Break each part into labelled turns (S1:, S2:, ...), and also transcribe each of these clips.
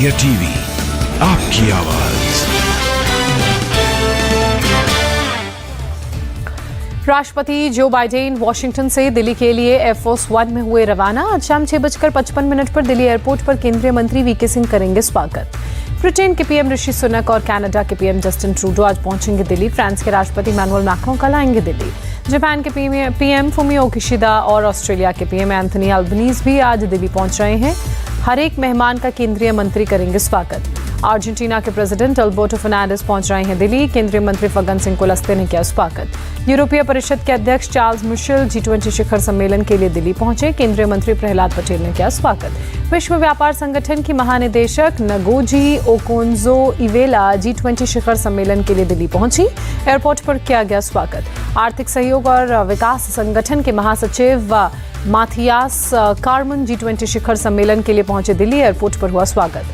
S1: India TV, आपकी आवाज।
S2: राष्ट्रपति जो बाइडेन वॉशिंगटन से दिल्ली के लिए एयरफोर्स 1 में हुए रवाना। आज शाम 6:55 पर दिल्ली एयरपोर्ट पर केंद्रीय मंत्री वीके सिंह करेंगे स्वागत। ब्रिटेन के पीएम ऋषि सुनक और कनाडा के पीएम जस्टिन ट्रूडो आज पहुंचेंगे दिल्ली। फ्रांस के राष्ट्रपति इमैनुअल मैक्रों कल आएंगे दिल्ली। जापान के पीएम फुमियो किशिदा और ऑस्ट्रेलिया के पीएम एंथनी अल्बनीज भी आज दिल्ली पहुंच रहे हैं। हर एक मेहमान का केंद्रीय मंत्री करेंगे स्वागत। अर्जेंटीना के प्रेसिडेंट अल्बर्टो फर्नांडिस पहुंच रहे हैं दिल्ली। केंद्रीय मंत्री फग्गन सिंह कुलस्ते ने किया स्वागत। यूरोपीय परिषद के अध्यक्ष चार्ल्स मिशेल G20 शिखर सम्मेलन के लिए दिल्ली पहुंचे। केंद्रीय मंत्री प्रहलाद पटेल ने किया स्वागत। विश्व व्यापार संगठन की महानिदेशक नगोजी ओकोंजो-इवेला G20 शिखर सम्मेलन के लिए दिल्ली पहुंची। एयरपोर्ट पर किया गया स्वागत। आर्थिक सहयोग और विकास संगठन के महासचिव माथियास कार्मन G20 शिखर सम्मेलन के लिए पहुंचे दिल्ली। एयरपोर्ट पर हुआ स्वागत।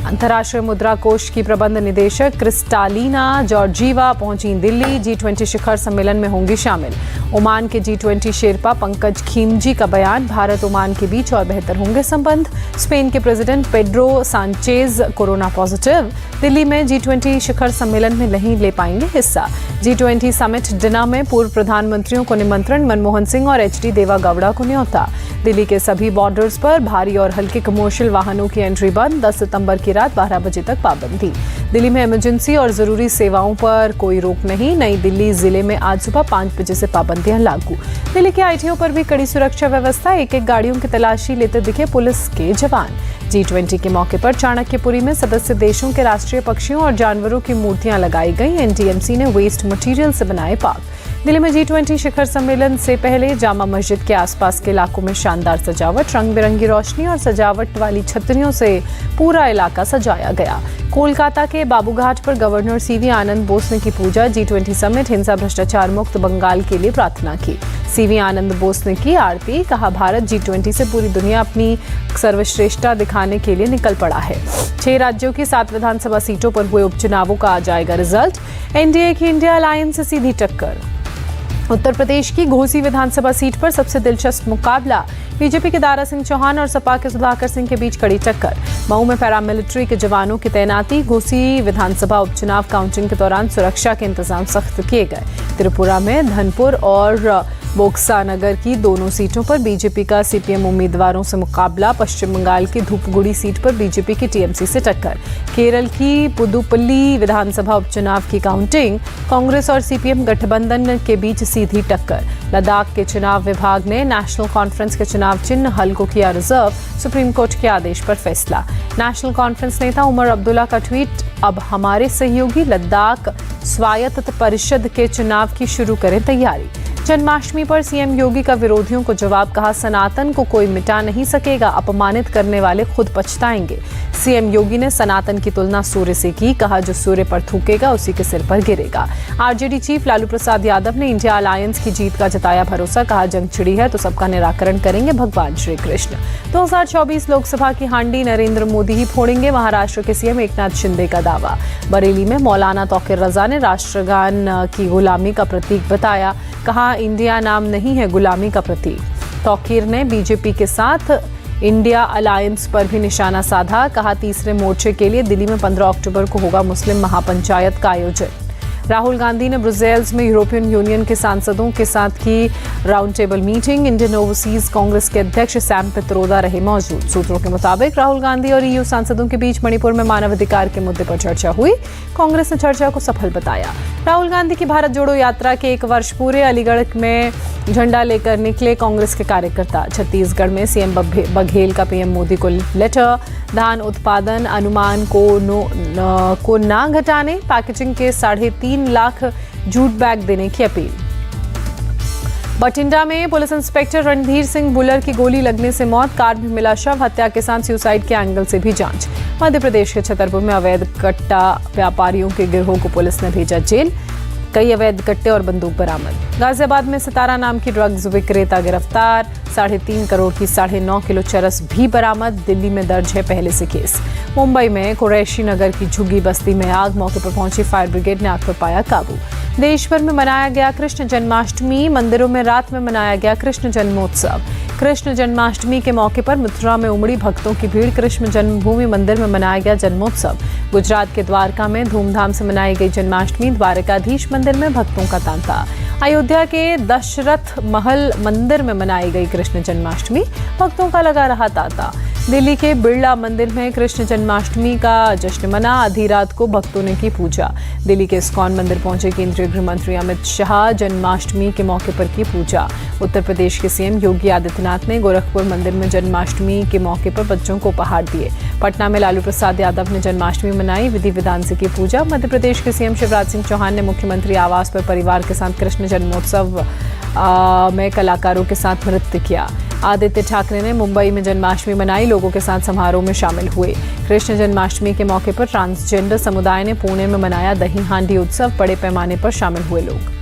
S2: अंतर्राष्ट्रीय मुद्रा कोष की प्रबंध निदेशक क्रिस्टालिना जॉर्जीवा पहुंची दिल्ली। G20 शिखर सम्मेलन में होंगी शामिल। ओमान के G20 शेरपा पंकज खीमजी का बयान, भारत ओमान के बीच और बेहतर होंगे संबंध। स्पेन के president Pedro Sanchez corona positive. Delhi में G20 शिखर सम्मेलन में नहीं ले पाएंगे हिस्सा। G20 समिट डिनर में पूर्व प्रधानमंत्रियों को निमंत्रण, मनमोहन सिंह और HD देवागौड़ा को न्योता। दिल्ली के सभी बॉर्डर्स पर भारी और हल्के कमर्शियल वाहनों की एंट्री बंद। 10 सितंबर की रात 12 बजे तक पाबंदी। दिल्ली में इमरजेंसी और जरूरी सेवाओं पर कोई रोक नहीं। नई दिल्ली जिले में आज सुबह 5 बजे से पाबंदियां लागू। दिल्ली के आईटीओ पर भी कड़ी सुरक्षा व्यवस्था। एक गाड़ियों की तलाशी लेते दिखे पुलिस के जवान। G20 के मौके पर चाणक्यपुरी में सदस्य देशों के राष्ट्रीय पक्षियों और जानवरों की मूर्तियां लगाई गई। NDMC ने वेस्ट मटेरियल से बनाए पार्क। दिल्ली में G20 शिखर सम्मेलन से पहले जामा मस्जिद के आसपास के इलाकों में शानदार सजावट, रंग बिरंगी रोशनी और सजावट वाली छतरियों से पूरा इलाका सजाया गया। कोलकाता के बाबूघाट पर गवर्नर CV आनंद बोस ने की पूजा। G20 समिट, हिंसा भ्रष्टाचार मुक्त बंगाल के लिए प्रार्थना की। CV आनंद बोस ने की आरती। कहा, भारत G20 से पूरी दुनिया अपनी सर्वश्रेष्ठता दिखाने के लिए निकल पड़ा है। 6 राज्यों की 7 विधानसभा सीटों पर हुए उपचुनावों का आ जाएगा रिजल्ट। NDA की इंडिया अलायंस से सीधी टक्कर। उत्तर प्रदेश की घोसी विधानसभा सीट पर सबसे दिलचस्प मुकाबला। बीजेपी के दारा सिंह चौहान और सपा के सुधाकर सिंह के बीच कड़ी टक्कर। मऊ में पैरामिलिट्री के जवानों की तैनाती। घोसी विधानसभा उपचुनाव काउंटिंग के दौरान सुरक्षा के इंतजाम सख्त किए गए। त्रिपुरा में धनपुर और बोक्सा नगर की दोनों सीटों पर बीजेपी का CPM उम्मीदवारों से मुकाबला। पश्चिम बंगाल की धूपगुड़ी सीट पर बीजेपी की TMC से टक्कर। केरल की पुदुपल्ली विधानसभा उपचुनाव की काउंटिंग। कांग्रेस और CPM गठबंधन के बीच सीधी टक्कर। लद्दाख के चुनाव विभाग ने नेशनल कॉन्फ्रेंस के चुनाव चिन्ह हल को किया रिजर्व। सुप्रीम कोर्ट के आदेश पर फैसला। नेशनल कॉन्फ्रेंस नेता उमर अब्दुल्ला का ट्वीट, अब हमारे सहयोगी लद्दाख स्वायत्त परिषद के चुनाव की शुरू करें तैयारी। जन्माष्टमी पर CM योगी का विरोधियों को जवाब। कहा, सनातन को कोई मिटा नहीं सकेगा, अपमानित करने वाले खुद पछताएंगे। CM योगी ने सनातन की तुलना सूर्य से की। कहा, जो सूर्य पर थूकेगा उसी के सिर पर गिरेगा। RJD चीफ लालू प्रसाद यादव ने इंडिया अलायंस की जीत का जताया भरोसा। कहा, जंग छिड़ी है तो सबका निराकरण करेंगे भगवान श्री कृष्ण। 2024 लोकसभा की हांडी नरेंद्र मोदी ही फोड़ेंगे। महाराष्ट्र के CM एकनाथ शिंदे का दावा। बरेली में मौलाना तौकीर रजा ने राष्ट्रगान की गुलामी का प्रतीक बताया। कहा, इंडिया नाम नहीं है गुलामी का प्रतीक। तौकीर ने बीजेपी के साथ इंडिया अलायंस पर भी निशाना साधा। कहा, तीसरे मोर्चे के लिए दिल्ली में 15 अक्टूबर को होगा मुस्लिम महापंचायत का आयोजन। राहुल गांधी ने ब्रुसेल्स में यूरोपियन यूनियन के सांसदों के साथ की round table meeting. Indian overseas Congress के अध्यक्ष सैम पित्रोदा रहे मौजूद। सूत्रों के मुताबिक राहुल गांधी और EU सांसदों के बीच मणिपुर में मानवाधिकार के मुद्दे पर चर्चा हुई। कांग्रेस ने चर्चा को सफल बताया। राहुल गांधी की भारत जोड़ो यात्रा के 1 वर्ष पूरे। अलीगढ़ में झंडा लेकर निकले कांग्रेस के कार्यकर्ता। छत्तीसगढ़ में CM बघेल का PM मोदी को लेटर। धान उत्पादन अनुमान को ना घटाने, पैकेजिंग के 3.5 लाख जूट बैग देने की अपील। बठिंडा में पुलिस इंस्पेक्टर रणधीर सिंह बुलर की गोली लगने से मौत। कार में मिला शव। हत्या के साथ सुसाइड के एंगल से भी जांच। मध्य प्रदेश के छतरपुर में अवैध कट्टा व्यापारियों के गिरोह को पुलिस ने भेजा जेल। कई अवैध कट्टे और बंदूक बरामद। गाजियाबाद में सितारा नाम की ड्रग्स विक्रेता गिरफ्तार। 3.5 करोड़ की 9.5 किलो चरस भी बरामद। दिल्ली में दर्ज है पहले से केस। मुंबई में कुरैशी नगर की झुग्गी बस्ती में आग। मौके पर पहुंची फायर ब्रिगेड ने आग पर पाया काबू। देश भर में मनाया गया कृष्ण जन्माष्टमी। मंदिरों में रात में मनाया गया कृष्ण जन्मोत्सव। कृष्ण जन्माष्टमी के मौके पर मथुरा में उमड़ी भक्तों की भीड़। कृष्ण जन्मभूमि मंदिर में मनाया गया जन्मोत्सव। गुजरात के द्वारका में धूमधाम से मनाई गई जन्माष्टमी। द्वारकाधीश मंदिर में भक्तों का तांता। अयोध्या के दशरथ महल मंदिर में मनाई गई कृष्ण जन्माष्टमी। भक्तों का लगा रहा तांता। दिल्ली के बिरला मंदिर में कृष्ण जन्माष्टमी का जश्न मना। आधी रात को भक्तों ने की पूजा। दिल्ली के इस्कॉन मंदिर पहुंचे केंद्रीय गृह मंत्री अमित शाह। जन्माष्टमी के मौके पर की पूजा। उत्तर प्रदेश के सीएम योगी आदित्यनाथ ने गोरखपुर मंदिर में जन्माष्टमी के मौके पर बच्चों को उपहार दिए। पटना में लालू प्रसाद यादव ने जन्माष्टमी मनाई। विधि विधान से की पूजा। मध्य प्रदेश के सीएम शिवराज सिंह चौहान ने मुख्यमंत्री आवास पर परिवार के साथ कृष्ण जन्मोत्सव में कलाकारों के साथ नृत्य किया। आदित्य ठाकरे ने मुंबई में जन्माष्टमी मनाई। लोगों के साथ समारोह में शामिल हुए। कृष्ण जन्माष्टमी के मौके पर ट्रांसजेंडर समुदाय ने पुणे में मनाया दही हांडी उत्सव। बड़े पैमाने पर शामिल हुए लोग।